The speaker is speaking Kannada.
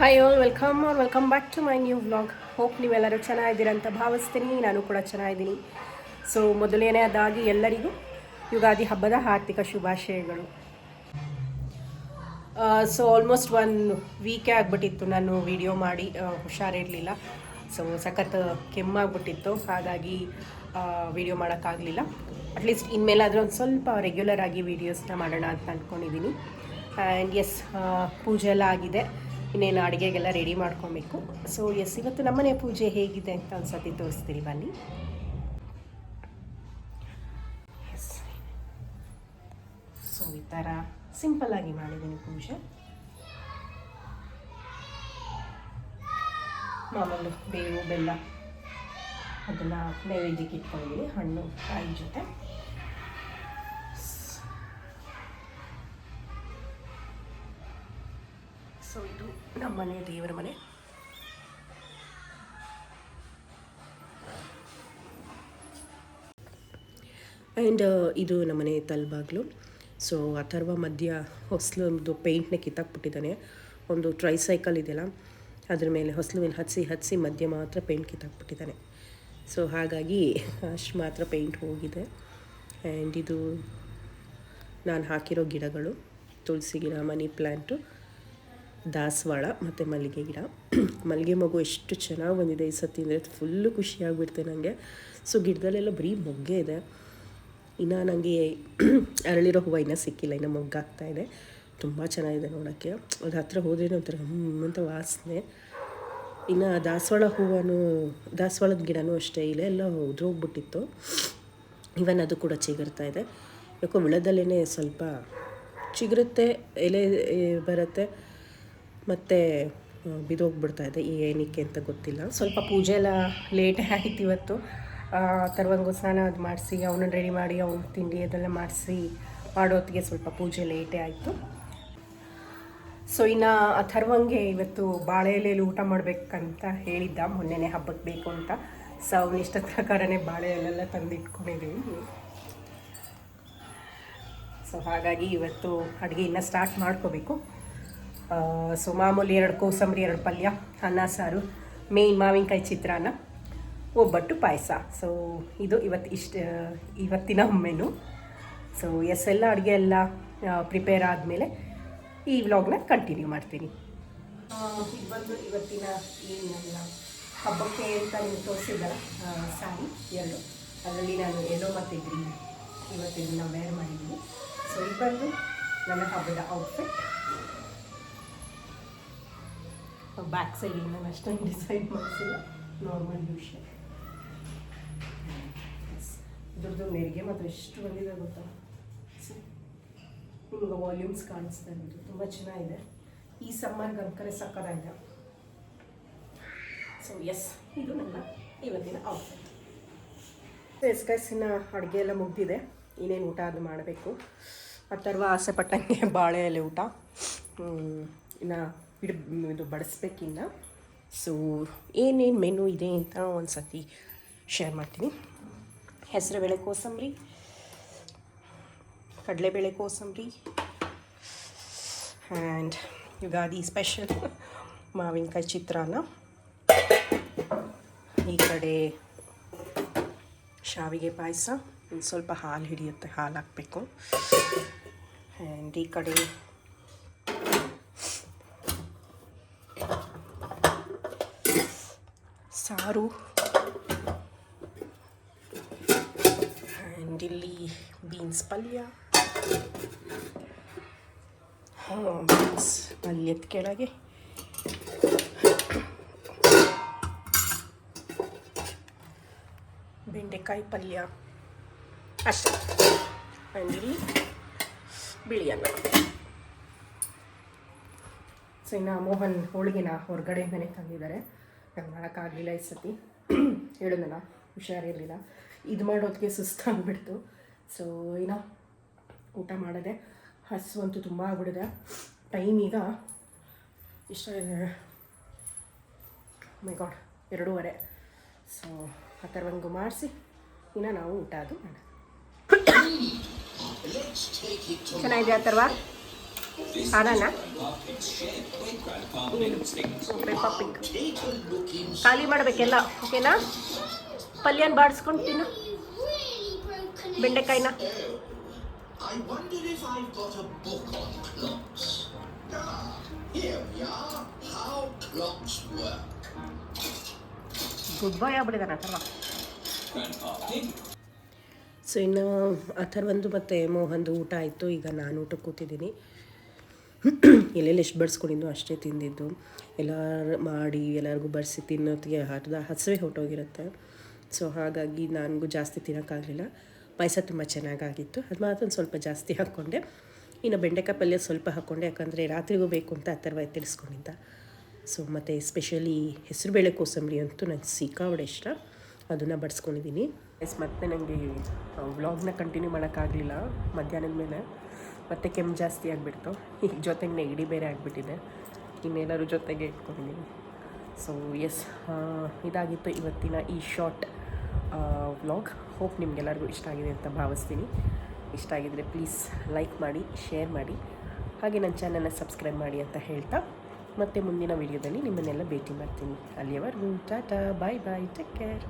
Hi all welcome back to my new vlog. Hope ನೀವೆಲ್ಲರೂ ಚೆನ್ನಾಗಿದ್ದೀರ ಅಂತ ಭಾವಿಸ್ತೀನಿ. ನಾನು ಕೂಡ ಚೆನ್ನಾಗಿದ್ದೀನಿ. ಸೊ ಮೊದಲನೇದಾಗಿ ಎಲ್ಲರಿಗೂ ಯುಗಾದಿ ಹಬ್ಬದ ಆರ್ಥಿಕ ಶುಭಾಶಯಗಳು. ಸೊ ಆಲ್ಮೋಸ್ಟ್ 1 ವೀಕೇ ಆಗಿಬಿಟ್ಟಿತ್ತು ನಾನು ವಿಡಿಯೋ ಮಾಡಿ, ಹುಷಾರಿರಲಿಲ್ಲ. ಸೊ ಸಖತ್ ಕೆಮ್ಮಾಗ್ಬಿಟ್ಟಿತ್ತು, ಹಾಗಾಗಿ ವಿಡಿಯೋ ಮಾಡೋಕ್ಕಾಗಲಿಲ್ಲ. ಅಟ್ಲೀಸ್ಟ್ ಇನ್ಮೇಲಾದರೂ ಒಂದು ಸ್ವಲ್ಪ ರೆಗ್ಯುಲರ್ ಆಗಿ ವೀಡಿಯೋಸ್ನ ಮಾಡೋಣ ಅಂತ ಅಂದ್ಕೊಂಡಿದ್ದೀನಿ. ಆ್ಯಂಡ್ ಎಸ್, ಪೂಜೆ ಎಲ್ಲ ಆಗಿದೆ, ಇನ್ನೇನು ಅಡುಗೆಗೆಲ್ಲ ರೆಡಿ ಮಾಡ್ಕೊಬೇಕು. ಸೊ ಎಸ್, ಇವತ್ತು ನಮ್ಮನೆ ಪೂಜೆ ಹೇಗಿದೆ ಅಂತ ಒಂದು ಸತಿ ತೋರಿಸ್ತೀನಿ ಬನ್ನಿ. ಎಸ್, ಸೊ ಈ ಥರ ಸಿಂಪಲ್ಲಾಗಿ ಮಾಡಿದ್ದೀನಿ ಪೂಜೆ. ಮಾಮೂಲು ಬೇವು ಬೆಲ್ಲ ಅದನ್ನು ನೈವೇದ್ಯಕ್ಕೆ ಇಟ್ಕೊಂಡಿದ್ದೀನಿ, ಹಣ್ಣು ಕಾಯಿ ಜೊತೆ. ಸೊ ಇದು ನಮ್ಮನೆ ದೇವರ ಮನೆ. ಆ್ಯಂಡ್ ಇದು ನಮ್ಮನೆ ತಲೆಬಾಗ್ಲು. ಸೊ ಅಥರ್ವ ಮಧ್ಯ ಹೊಸಲೊಂದು ಪೇಂಟ್ನ ಕಿತ್ತಾಕ್ಬಿಟ್ಟಿದ್ದಾನೆ. ಒಂದು ಟ್ರೈಸೈಕಲ್ ಇದೆಯಲ್ಲ, ಅದ್ರ ಮೇಲೆ ಹೊಸಲುವಿನ ಹಚ್ಚಿ ಮಧ್ಯ ಮಾತ್ರ ಪೇಂಟ್ ಕಿತ್ತಾಕ್ಬಿಟ್ಟಿದ್ದಾನೆ. ಸೊ ಹಾಗಾಗಿ ಅಷ್ಟು ಮಾತ್ರ ಪೇಂಟ್ ಹೋಗಿದೆ. ಆ್ಯಂಡ್ ಇದು ನಾನು ಹಾಕಿರೋ ಗಿಡಗಳು: ತುಳಸಿ ಗಿಡ, ಮನಿ ಪ್ಲ್ಯಾಂಟು, ದಾಸವಾಳ ಮತ್ತು ಮಲ್ಲಿಗೆ ಗಿಡ. ಮಲ್ಲಿಗೆ ಮಗು ಎಷ್ಟು ಚೆನ್ನಾಗಿ ಬಂದಿದೆ ಈ ಸತಿ ಅಂದರೆ ಫುಲ್ಲು ಖುಷಿಯಾಗಿಬಿಡ್ತೆ ನನಗೆ. ಸೊ ಗಿಡದಲ್ಲೆಲ್ಲ ಬರೀ ಮೊಗ್ಗೆ ಇದೆ. ಇನ್ನು ನನಗೆ ಅರಳಿರೋ ಹೂವು ಇನ್ನೂ ಸಿಕ್ಕಿಲ್ಲ, ಇನ್ನೂ ಮೊಗ್ಗಾಗ್ತಾಯಿದೆ. ತುಂಬ ಚೆನ್ನಾಗಿದೆ ನೋಡೋಕ್ಕೆ. ಅದು ಹತ್ತಿರ ಹೋದ್ರೇ ಒಂಥರ ಅಂತ ವಾಸನೆ. ಇನ್ನು ದಾಸವಾಳದ ಗಿಡನೂ ಅಷ್ಟೇ, ಎಲ್ಲ ಉದುರೋಗ್ಬಿಟ್ಟಿತ್ತು. ಇವನ್ ಅದು ಕೂಡ ಚಿಗುರ್ತಾಯಿದೆ. ಯಾಕೋ ವಿಳದಲ್ಲೇ ಸ್ವಲ್ಪ ಚಿಗುರುತ್ತೆ, ಎಲೆ ಬರುತ್ತೆ, ಮತ್ತು ಬಿದೋಗ್ಬಿಡ್ತಾಯಿದೆ. ಏನಕ್ಕೆ ಅಂತ ಗೊತ್ತಿಲ್ಲ. ಸ್ವಲ್ಪ ಪೂಜೆ ಎಲ್ಲ ಲೇಟ್ ಆಯಿತು ಇವತ್ತು. ತರುವಂಗೂ ಸ್ನಾನ ಅದು ಮಾಡಿಸಿ ಅವನನ್ನು ರೆಡಿ ಮಾಡಿ ಅವ್ನ ತಿಂಡಿ ಅದೆಲ್ಲ ಮಾಡೋತ್ತಿಗೆ ಸ್ವಲ್ಪ ಪೂಜೆ ಲೇಟೇ ಆಯಿತು. ಸೊ ಇನ್ನು ಅಥರ್ವಂಗೆ ಇವತ್ತು ಬಾಳೆ ಎಲೆಯಲ್ಲಿ ಊಟ ಮಾಡಬೇಕಂತ ಹೇಳಿದ್ದ, ಮೊನ್ನೆನೇ ಹಬ್ಬಕ್ಕೆ ಬೇಕು ಅಂತ. ಸೊ ಅವನ ಇಷ್ಟದ ಪ್ರಕಾರನೇ ಬಾಳೆ ಎಲೆಲ್ಲ ತಂದು ಇಟ್ಕೊಂಡಿದ್ದೀವಿ. ಸೊ ಹಾಗಾಗಿ ಇವತ್ತು ಅಡುಗೆ ಇನ್ನೂ ಸ್ಟಾರ್ಟ್ ಮಾಡ್ಕೋಬೇಕು. ಸೊ ಮಾಮೂಲಿ 2 ಕೋಸಂಬರಿ, 2 ಪಲ್ಯ, ಅನ್ನ ಸಾರು, ಮೇಯ್ನ್ ಮಾವಿನಕಾಯಿ ಚಿತ್ರಾನ್ನ, ಒಬ್ಬಟ್ಟು, ಪಾಯಸ. ಸೊ ಇದು ಇವತ್ತಿನ ಮೆನು. ಸೊ ಎಲ್ಲ ಅಡುಗೆ ಎಲ್ಲ ಪ್ರಿಪೇರ್ ಆದಮೇಲೆ ಈ ವ್ಲಾಗ್ನ ಕಂಟಿನ್ಯೂ ಮಾಡ್ತೀನಿ. ಇದು ಬಂದು ಇವತ್ತಿನ ನನ್ನ ಹಬ್ಬಕ್ಕೆ ಅಂತ ನೀವು ತೋರಿಸಿದ್ದಲ್ಲ ಸ್ಯಾರಿ 2, ಅದರಲ್ಲಿ ನಾನು ಯೆಲ್ಲೋ ಮತ್ತು ಗ್ರೀನ್ ಇವತ್ತಿನ ವೇರ್ ಮಾಡಿದ್ದೀನಿ. ಸೊ ಇದು ಬಂದು ನನ್ನ ಹಬ್ಬದ ಔಟ್ಫಿಟ್. ಬ್ಯಾಕ್ ಸೈಡ್ ನಾನು ಅಷ್ಟೊಂದು ಡಿಸೈಡ್ ಮಾಡಿಸಿಲ್ಲ, ನಾರ್ಮಲ್ ಯೂಶಲ್. ಇದ್ರದ್ದು ನೆರಿಗೆ ಮಾತ್ರ ಎಷ್ಟು ಬಂದಿದೆ ಗೊತ್ತಾ, ನಿಮ್ಗೆ ವಾಲ್ಯೂಮ್ಸ್ ಕಾಣಿಸ್ತಾ ಇರೋದು ತುಂಬ ಚೆನ್ನಾಗಿದೆ. ಈ ಸಮ್ಮರ್ಗೆ ಅಂಕರೆ ಸಕ್ಕತ್ತಾಗಿದೆ. ಸೊ ಎಸ್, ಇದು ನನ್ನ ಇವತ್ತಿನ ಔಟ್ಫಿಟ್. ಎಸ್ಕೈಸಿನ ಅಡುಗೆ ಎಲ್ಲ ಮುಗಿದಿದೆ, ಇನ್ನೇನು ಊಟ ಅದು ಮಾಡಬೇಕು. ಅಥರ್ವ ಆಸೆ ಪಟ್ಟಂಗೆ ಬಾಳೆ ಎಲೆ ಊಟ ಇನ್ನು ಇದು ಬಡಿಸ್ಬೇಕಿನ್ನ. ಸೊ ಏನೇನು ಮೆನು ಇದೆ ಅಂತ ಒಂದು ಸತಿ ಶೇರ್ ಮಾಡ್ತೀನಿ. ಹೆಸರುಬೇಳೆ ಕೋಸಂಬರಿ, ಕಡಲೆಬೇಳೆ ಕೋಸಂಬರಿ, ಆ್ಯಂಡ್ ಯುಗಾದಿ ಸ್ಪೆಷಲ್ ಮಾವಿನಕಾಯಿ ಚಿತ್ರಾನ್ನ. ಈ ಕಡೆ ಶಾವಿಗೆ ಪಾಯಸ, ಸ್ವಲ್ಪ ಹಾಲು ಹಿಡಿಯುತ್ತೆ, ಹಾಲು ಹಾಕಬೇಕು. ಆ್ಯಂಡ್ ಈ ಕಡೆ ಸಾರು, ಆ್ಯಂಡ್ ಇಲ್ಲಿ ಬೀನ್ಸ್ ಪಲ್ಯ. ಬೀನ್ಸ್ ಪಲ್ಯದ ಕೆಳಗೆ ಬೆಂಡೆಕಾಯಿ ಪಲ್ಯ ಅಷ್ಟೇ. ಆ್ಯಂಡ್ ಇಲ್ಲಿ ಬಿಳಿ ಅನ್ನ. ಸೊ ಇನ್ನು ಮೋಹನ್ ಹೋಳಿಗೆನ ಹೊರಗಡೆಯಿಂದನೇ ತಂದಿದ್ದಾರೆ, ನಂಗೆ ಮಾಡೋಕ್ಕಾಗಲಿಲ್ಲ ಈ ಸತಿ. ಹೇಳಿದ್ನಲ್ಲ ಹುಷಾರಿರಲಿಲ್ಲ, ಇದು ಮಾಡೋದಕ್ಕೆ ಸುಸ್ತಾಗ್ಬಿಡ್ತು. ಸೊ ಇನ್ನು ಊಟ ಮಾಡಿದೆ. ಹಸು ಅಂತೂ ತುಂಬ ಆಗ್ಬಿಟ್ಟಿದೆ. ಟೈಮ್ ಈಗ ಇಷ್ಟ ಇದೆ, ಮೈ ಗಾಡ್, 2:30. ಸೊ ಅಥರ್ವಂಗೂ ಮಾಡಿಸಿ ಇನ್ನು ನಾವು ಊಟ ಅದು ಮಾಡೋಣ. ಚೆನ್ನಾಗಿದೆ ಅಥರ್ವ? ಹಾರನ ಪೆಪ್ಪಾ ಪಿಗ್ ಖಾಲಿ ಮಾಡಬೇಕೆಲ್ಲ ಓಕೆನಾ. ಪಲ್ಯನ ಬಾಡಿಸ್ಕೊಂಡು ತಿನ್ನು ಬೆಂಡೆಕಾಯಿನ. I wondered if I've got a book on clocks. Here we are. How clocks work. Good boy ಆಗ್ಬಿಟ್ಟಿದ್ದಾನೆ ಅಥರ್ವ. ಸೊ ಇನ್ನು ಅಥರ್ವಂದು ಮತ್ತು ಮೋಹನ್ದು ಊಟ ಆಯಿತು. ಈಗ ನಾನು ಊಟಕ್ಕೆ ಕೂತಿದ್ದೀನಿ. ಎಲ್ಲೆಲ್ಲಿ ಎಷ್ಟು ಬಡಿಸ್ಕೊಂಡಿದ್ದು ಅಷ್ಟೇ ತಿಂದಿದ್ದು. ಎಲ್ಲ ಮಾಡಿ ಎಲ್ಲರಿಗೂ ಬಡಿಸಿ ತಿನ್ನೋತ್ತಿಗೆ ಹಸಿವೆ ಹೊಟ್ಟೋಗಿರುತ್ತೆ. ಸೊ ಹಾಗಾಗಿ ನನಗೂ ಜಾಸ್ತಿ ತಿನ್ನೋಕ್ಕಾಗಲಿಲ್ಲ. ಪಾಯಸ ತುಂಬ ಚೆನ್ನಾಗಾಗಿತ್ತು. ಅದು ಮಾತ್ರ ಒಂದು ಸ್ವಲ್ಪ ಜಾಸ್ತಿ ಹಾಕ್ಕೊಂಡೆ. ಇನ್ನು ಬೆಂಡೆಕಾಯಿ ಪಲ್ಯ ಸ್ವಲ್ಪ ಹಾಕ್ಕೊಂಡೆ, ಯಾಕಂದರೆ ರಾತ್ರಿಗೂ ಬೇಕು ಅಂತ ಅಥರ್ವ ತಿಳಿಸ್ಕೊಂಡಿದ್ದ. ಸೊ ಮತ್ತು ಎಸ್ಪೆಷಲಿ ಹೆಸರುಬೇಳೆ ಕೋಸಂಬರಿ ಅಂತೂ ನನಗೆ ಸಿಕ್ಕಾಬಡೆ ಇಷ್ಟ. ಅದನ್ನು ಬಡಿಸ್ಕೊಂಡಿದ್ದೀನಿ. ಮತ್ತು ನನಗೆ ವ್ಲಾಗ್ನ ಕಂಟಿನ್ಯೂ ಮಾಡೋಕ್ಕಾಗಲಿಲ್ಲ ಮಧ್ಯಾಹ್ನದ ಮೇಲೆ. ಮತ್ತು ಕೆಮ್ಮು ಜಾಸ್ತಿ ಆಗಿಬಿಡ್ತು. ಈಗ ಜೊತೆಗೆ ನೆಗಡಿ ಬೇರೆ ಆಗಿಬಿಟ್ಟಿದೆ. ಇನ್ನೆಲ್ಲರೂ ಜೊತೆಗೆ ಇಟ್ಕೊಂಡಿದ್ದೀನಿ. ಸೊ ಎಸ್, ಇದಾಗಿತ್ತು ಇವತ್ತಿನ ಈ ಶಾರ್ಟ್ ವ್ಲಾಗ್. ಹೋಪ್ ನಿಮಗೆಲ್ಲರಿಗೂ ಇಷ್ಟ ಆಗಿದೆ ಅಂತ ಭಾವಿಸ್ತೀನಿ. ಇಷ್ಟ ಆಗಿದರೆ ಪ್ಲೀಸ್ ಲೈಕ್ ಮಾಡಿ, ಶೇರ್ ಮಾಡಿ, ಹಾಗೆ ನನ್ನ ಚಾನಲ್ನ ಸಬ್ಸ್ಕ್ರೈಬ್ ಮಾಡಿ ಅಂತ ಹೇಳ್ತಾ ಮತ್ತೆ ಮುಂದಿನ ವೀಡಿಯೋದಲ್ಲಿ ನಿಮ್ಮನ್ನೆಲ್ಲ ಭೇಟಿ ಮಾಡ್ತೀನಿ. ಅಲ್ಲಿಯವರೆಗೂ ಟಾಟಾ, ಬಾಯ್ ಬಾಯ್, ಟೇಕ್ ಕೇರ್.